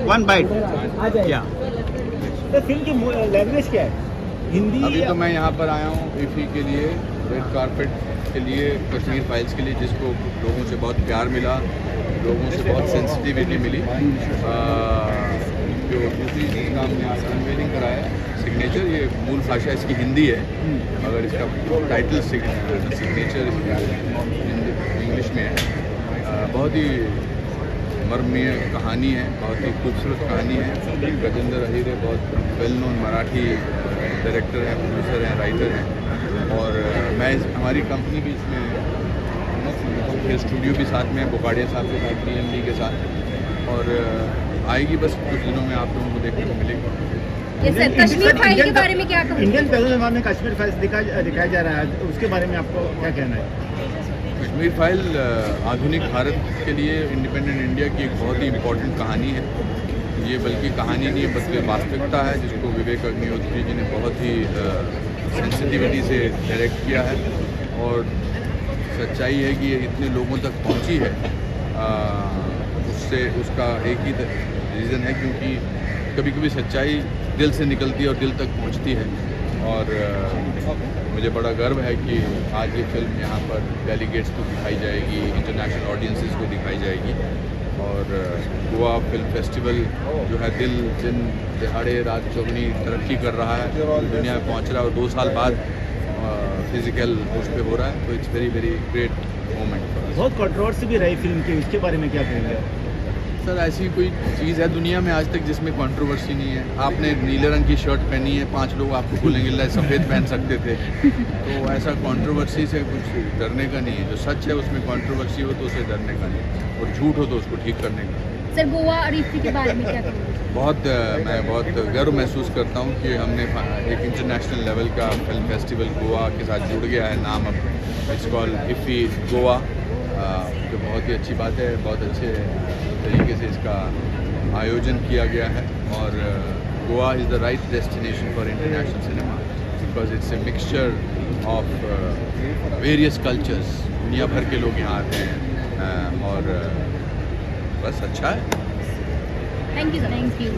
One byte आ जाए। या तो फिल्म की लैंग्वेज क्या है? हिंदी अभी या- तो मैं यहाँ पर आया हूँ इफ़ी के लिए, रेड कारपेट के लिए, कश्मीर फाइल्स के लिए, जिसको लोगों से बहुत प्यार मिला, लोगों से बहुत सेंसिटिविटी मिली। जो दूसरी चीज़ का हमने आज अनवेलिंग कराया सिग्नेचर, ये मूल भाषा इसकी हिंदी है, मगर इसका टाइटल सिग्नेचर इंग्लिश में है। बहुत ही मर्मीय कहानी है, बहुत ही खूबसूरत कहानी है। गजेंद्र अहिर बहुत वेल नोन मराठी डायरेक्टर हैं, प्रोड्यूसर हैं, राइटर हैं, और मैं हमारी कंपनी भी इसमें, फिर स्टूडियो भी साथ में है, बोकाडिया साहब के साथ, DMD के साथ, और आएगी बस कुछ दिनों में आप लोगों को देखने को मिलेगी। ये सर कश्मीर फाइल के बारे में क्या कहोगे? इंडियन फिल्म में कश्मीर फाइल्स दिखाया जा रहा है, उसके बारे में आपको क्या कहना है? कश्मीर फाइल आधुनिक भारत के लिए, इंडिपेंडेंट इंडिया की एक बहुत ही इम्पोर्टेंट कहानी है। ये बल्कि कहानी नहीं बल्कि वास्तविकता है, जिसको विवेक अग्निहोत्री जी ने बहुत ही सेंसिटिविटी से डायरेक्ट किया है, और सच्चाई है कि ये इतने लोगों तक पहुंची है। उससे उसका एक ही रीज़न है, क्योंकि कभी कभी सच्चाई दिल से निकलती है और दिल तक पहुंचती है। और मुझे बड़ा गर्व है कि आज ये फिल्म यहाँ पर डेलीगेट्स को दिखाई जाएगी, इंटरनेशनल ऑडियंसेस को दिखाई जाएगी, और गोवा फिल्म फेस्टिवल जो है दिन दिहाड़े रात चौगनी तरक्की कर रहा है, दुनिया में पहुँच रहा है, और 2 साल बाद फिजिकल उस पर हो रहा है, तो it's very very great moment. बहुत कंट्रोवर्सी भी रही फिल्म की, उसके बारे में क्या कहेंगे? सर, ऐसी कोई चीज़ है दुनिया में आज तक जिसमें कंट्रोवर्सी नहीं है? आपने नीले रंग की शर्ट पहनी है, 5 लोग आपको बोलेंगे ला सफ़ेद पहन सकते थे, तो ऐसा कंट्रोवर्सी से कुछ डरने का नहीं है। जो सच है उसमें कंट्रोवर्सी हो तो उसे डरने का नहीं, और झूठ हो तो उसको ठीक करने का। सर गोवा और इफ्फी के बारे में क्या कहोगे? मैं बहुत गर्व महसूस करता हूँ कि हमने एक इंटरनेशनल लेवल का फिल्म फेस्टिवल गोवा के साथ जुड़ गया है। नाम अब इट्स कॉल्ड इफ़ी गोवा, जो बहुत ही अच्छी बात है। बहुत अच्छे तरीके से इसका आयोजन किया गया है, और Goa is the right destination for international cinema, because it's a mixture of various cultures. दुनिया भर के लोग यहाँ आते हैं, और बस अच्छा है। Thank you sir. Thank you.